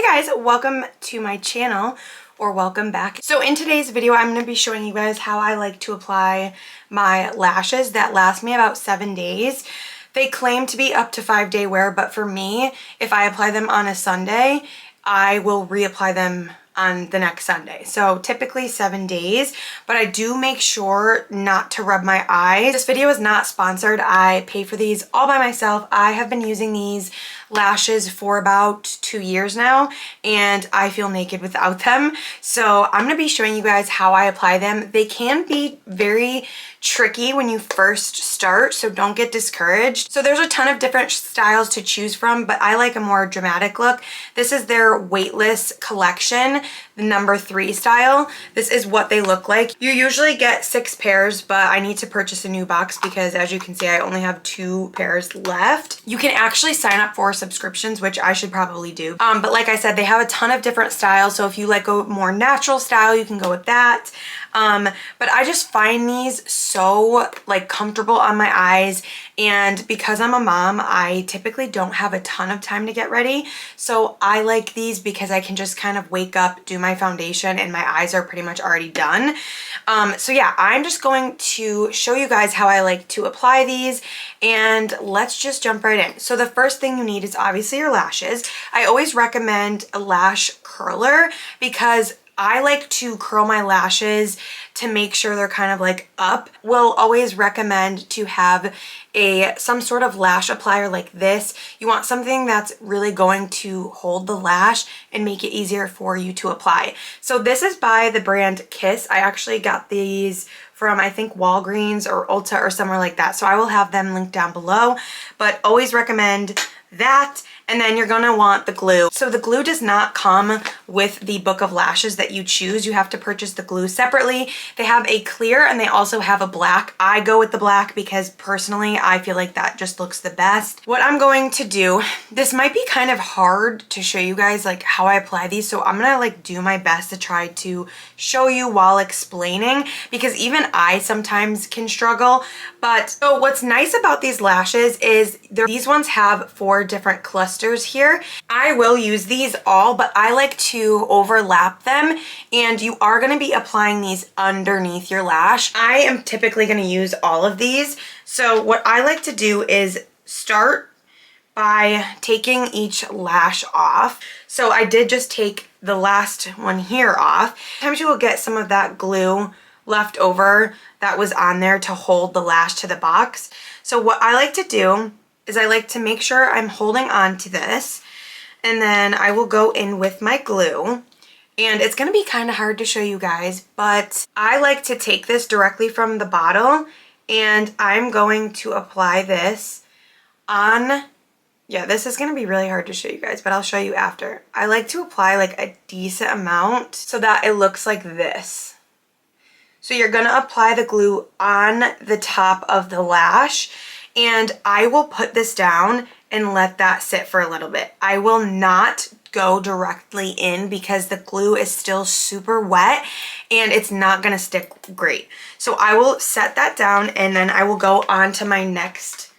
Hi guys, welcome to my channel, or welcome back. So in today's video, I'm going to be showing you guys how I like to apply my lashes that last me about 7 days. They claim to be up to 5-day wear, but for me, if I apply them on a Sunday, I will reapply them on the next Sunday. So typically 7 days, but I do make sure not to rub my eyes. This video is not sponsored. I pay for these all by myself. I have been using these lashes for about 2 years now, and I feel naked without them. So I'm gonna be showing you guys how I apply them. They can be very tricky when you first start, so don't get discouraged. So there's a ton of different styles to choose from, but I like a more dramatic look. This is their weightless collection, the number 3 style. This is what they look like. You usually get 6 pairs, but I need to purchase a new box because, as you can see, I only have 2 pairs left. You can actually sign up for subscriptions, which I should probably do. But like I said, they have a ton of different styles, so if you like a more natural style, you can go with that. But I just find these so like comfortable on my eyes, and because I'm a mom, I typically don't have a ton of time to get ready, so I like these because I can just kind of wake up, do my foundation, and my eyes are pretty much already done. So yeah, I'm just going to show you guys how I like to apply these, and let's just jump right in. So the first thing you need is obviously your lashes. I always recommend a lash curler because I like to curl my lashes to make sure they're kind of like up. We'll always recommend to have some sort of lash applier like this. You want something that's really going to hold the lash and make it easier for you to apply. So this is by the brand Kiss. I actually got these from, I think, Walgreens or Ulta or somewhere like that. So I will have them linked down below, but always recommend that. And then you're gonna want the glue. So the glue does not come with the book of lashes that you choose. You have to purchase the glue separately. They have a clear and they also have a black. I go with the black because personally I feel like that just looks the best. What I'm going to do, this might be kind of hard to show you guys like how I apply these, so I'm gonna like do my best to try to show you while explaining, because even I sometimes can struggle. But so what's nice about these lashes is these ones have 4 different clusters here. I will use these all, but I like to overlap them, and you are going to be applying these underneath your lash. I am typically going to use all of these. So what I like to do is start by taking each lash off. So I did just take the last one here off. Sometimes you will get some of that glue left over that was on there to hold the lash to the box. So what I like to do is I like to make sure I'm holding on to this, and then I will go in with my glue. And it's going to be kind of hard to show you guys, but I like to take this directly from the bottle, and I'm going to apply this on, yeah, this is going to be really hard to show you guys, but I'll show you after. I like to apply like a decent amount so that it looks like this. So you're going to apply the glue on the top of the lash, and I will put this down and let that sit for a little bit. I will not go directly in because the glue is still super wet and it's not gonna stick great. So I will set that down, and then I will go on to my next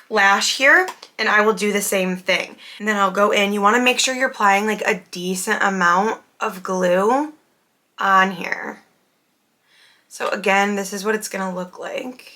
lash here, and I will do the same thing. And then I'll go in. You wanna make sure you're applying like a decent amount of glue on here. So again, this is what it's gonna look like.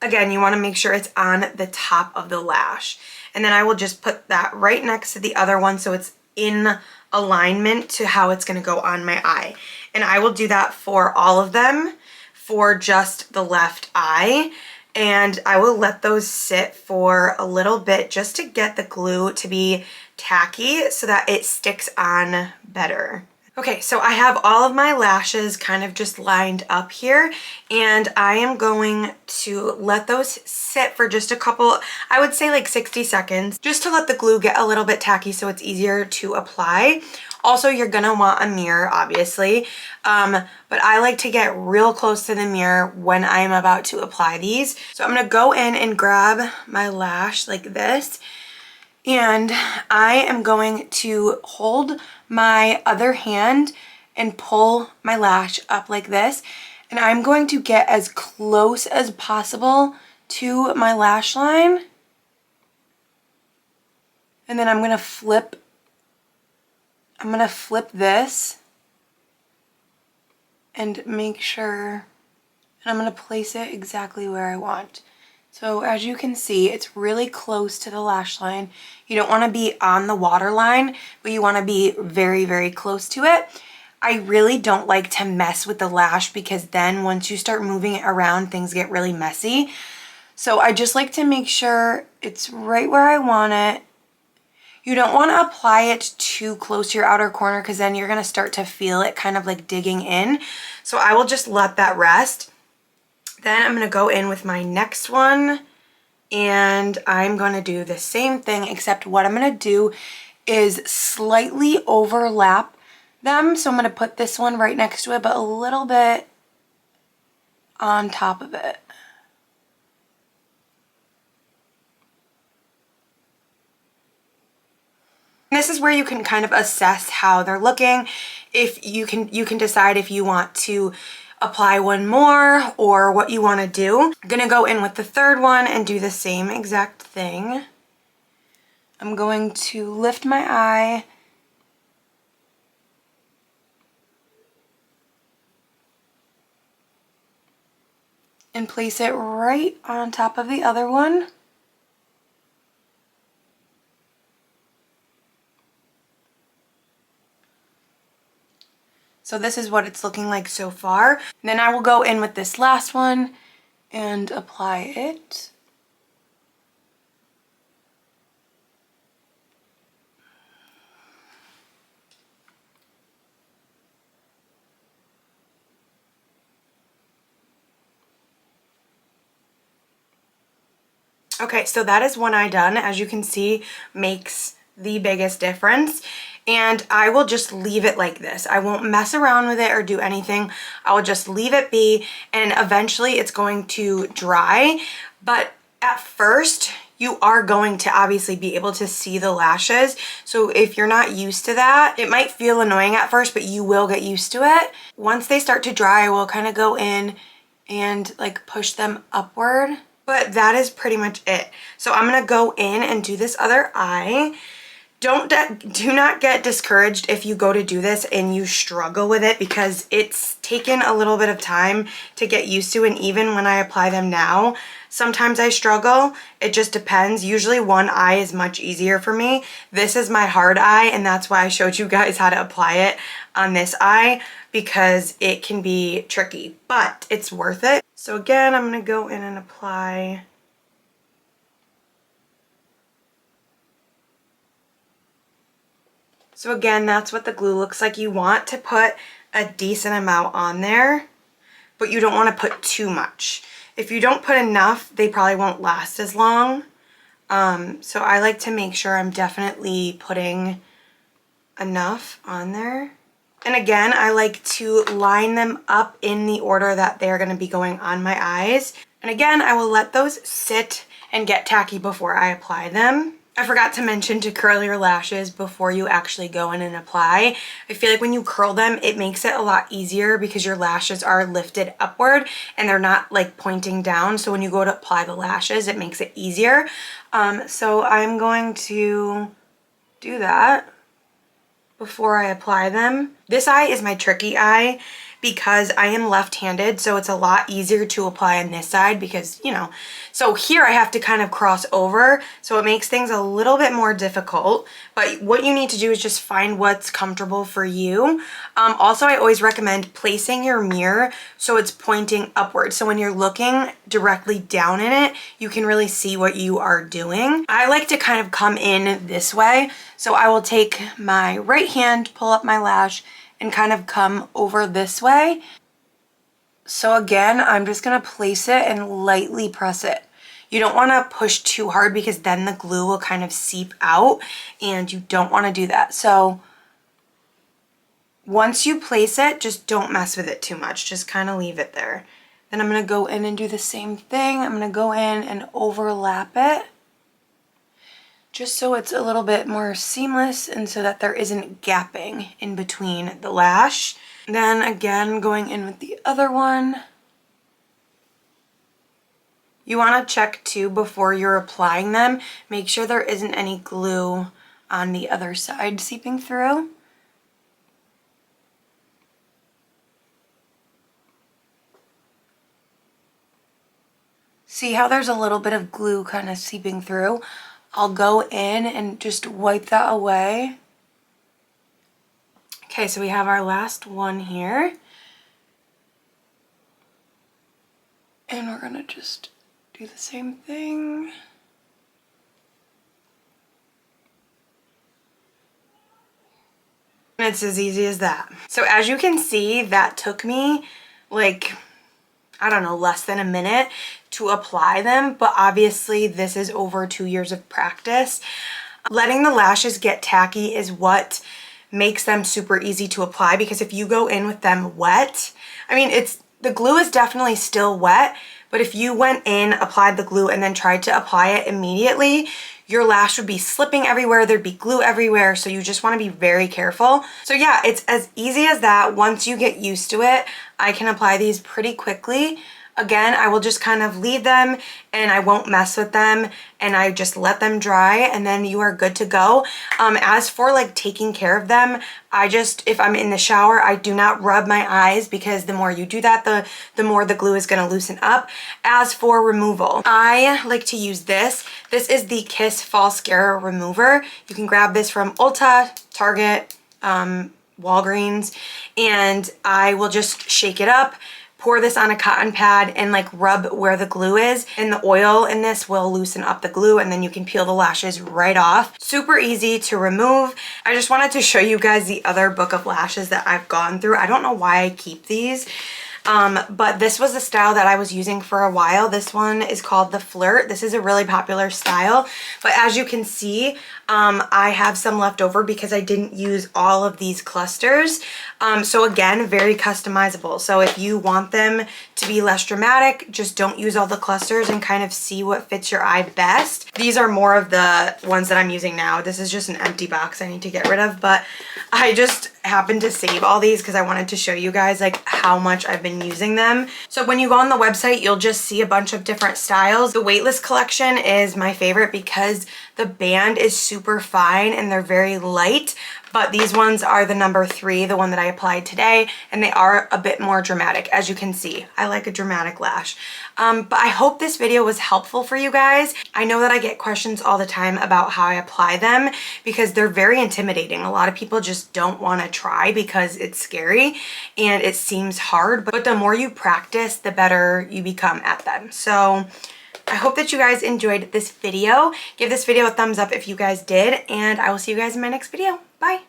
Again, you want to make sure it's on the top of the lash. And then I will just put that right next to the other one so it's in alignment to how it's going to go on my eye. And I will do that for all of them for just the left eye. And I will let those sit for a little bit just to get the glue to be tacky so that it sticks on better. Okay, so I have all of my lashes kind of just lined up here, and I am going to let those sit for just a couple, I would say like 60 seconds, just to let the glue get a little bit tacky so it's easier to apply. Also, you're gonna want a mirror, obviously, but I like to get real close to the mirror when I'm about to apply these. So I'm gonna go in and grab my lash like this, and I am going to hold my other hand and pull my lash up like this, and I'm going to get as close as possible to my lash line And then I'm gonna flip this and make sure, and I'm gonna place it exactly where I want. So as you can see, it's really close to the lash line. You don't wanna be on the waterline, but you wanna be very, very close to it. I really don't like to mess with the lash because then once you start moving it around, things get really messy. So I just like to make sure it's right where I want it. You don't want to apply it too close to your outer corner because then you're going to start to feel it kind of like digging in. So I will just let that rest. Then I'm going to go in with my next one and I'm going to do the same thing, except what I'm going to do is slightly overlap them. So I'm going to put this one right next to it, but a little bit on top of it. This is where you can kind of assess how they're looking. If you can decide if you want to apply one more or what you want to do. I'm gonna go in with the third one and do the same exact thing. I'm going to lift my eye and place it right on top of the other one. So this is what it's looking like so far. And then I will go in with this last one and apply it. Okay, so that is one eye done. As you can see, makes the biggest difference. And I will just leave it like this. I won't mess around with it or do anything. I will just leave it be, and eventually it's going to dry. But at first, you are going to obviously be able to see the lashes. So if you're not used to that, it might feel annoying at first, but you will get used to it. Once they start to dry, I will kind of go in and like push them upward. But that is pretty much it. So I'm gonna go in and do this other eye. Do not get discouraged if you go to do this and you struggle with it, because it's taken a little bit of time to get used to, and even when I apply them now, sometimes I struggle. It just depends. Usually one eye is much easier for me. This is my hard eye, and that's why I showed you guys how to apply it on this eye, because it can be tricky, but it's worth it. So again, I'm gonna go in and apply. So again, that's what the glue looks like. You want to put a decent amount on there, but you don't want to put too much. If you don't put enough, they probably won't last as long. So I like to make sure I'm definitely putting enough on there. And again, I like to line them up in the order that they're going to be going on my eyes. And again, I will let those sit and get tacky before I apply them. I forgot to mention to curl your lashes before you actually go in and apply. I feel like when you curl them, it makes it a lot easier because your lashes are lifted upward and they're not like pointing down. So when you go to apply the lashes, it makes it easier. So I'm going to do that before I apply them. This eye is my tricky eye because I am left-handed, so it's a lot easier to apply on this side because, you know, so here I have to kind of cross over, so it makes things a little bit more difficult. But what you need to do is just find what's comfortable for you. Also, I always recommend placing your mirror so it's pointing upward. So when you're looking directly down in it, you can really see what you are doing. I like to kind of come in this way. So I will take my right hand, pull up my lash, and kind of come over this way. So again, I'm just gonna place it and lightly press it. You don't wanna push too hard because then the glue will kind of seep out and you don't wanna do that. So once you place it, just don't mess with it too much. Just kind of leave it there. Then I'm gonna go in and do the same thing. I'm gonna go in and overlap it, just so it's a little bit more seamless and so that there isn't gapping in between the lash. Then again, going in with the other one. You want to check too before you're applying them. Make sure there isn't any glue on the other side seeping through. See how there's a little bit of glue kind of seeping through? I'll go in and just wipe that away. Okay, so we have our last one here. And we're gonna just do the same thing. And it's as easy as that. So as you can see, that took me like, I don't know, less than a minute to apply them, but obviously this is over 2 years of practice. Letting the lashes get tacky is what makes them super easy to apply, because if you go in with them wet, I mean, the glue is definitely still wet, but if you went in, applied the glue, and then tried to apply it immediately, your lash would be slipping everywhere, there'd be glue everywhere, so you just want to be very careful. So yeah, it's as easy as that. Once you get used to it, I can apply these pretty quickly. Again, I will just kind of leave them and I won't mess with them, and I just let them dry, and then you are good to go. As for like taking care of them, if I'm in the shower, I do not rub my eyes, because the more you do that, the more the glue is going to loosen up. As for removal, I like to use this. This is the Kiss False Scare Remover. You can grab this from Ulta, Target, Walgreens, and I will just shake it up, pour this on a cotton pad, and like rub where the glue is, and the oil in this will loosen up the glue, and then you can peel the lashes right off. Super easy to remove. I just wanted to show you guys the other book of lashes that I've gone through. I don't know why I keep these. But this was the style that I was using for a while. This one is called the Flirt. This is a really popular style, but as you can see, I have some left over because I didn't use all of these clusters. So again, very customizable. So if you want them to be less dramatic, just don't use all the clusters and kind of see what fits your eye best. These are more of the ones that I'm using now. This is just an empty box I need to get rid of, but I just happened to save all these because I wanted to show you guys like how much I've been using them. So when you go on the website, you'll just see a bunch of different styles. The Weightless collection is my favorite because the band is super fine and they're very light, but these ones are the number 3, the one that I applied today, and they are a bit more dramatic. As you can see, I like a dramatic lash. But I hope this video was helpful for you guys. I know that I get questions all the time about how I apply them because they're very intimidating. A lot of people just don't want to try because it's scary and it seems hard, but the more you practice, the better you become at them. So I hope that you guys enjoyed this video. Give this video a thumbs up if you guys did, and I will see you guys in my next video. Bye.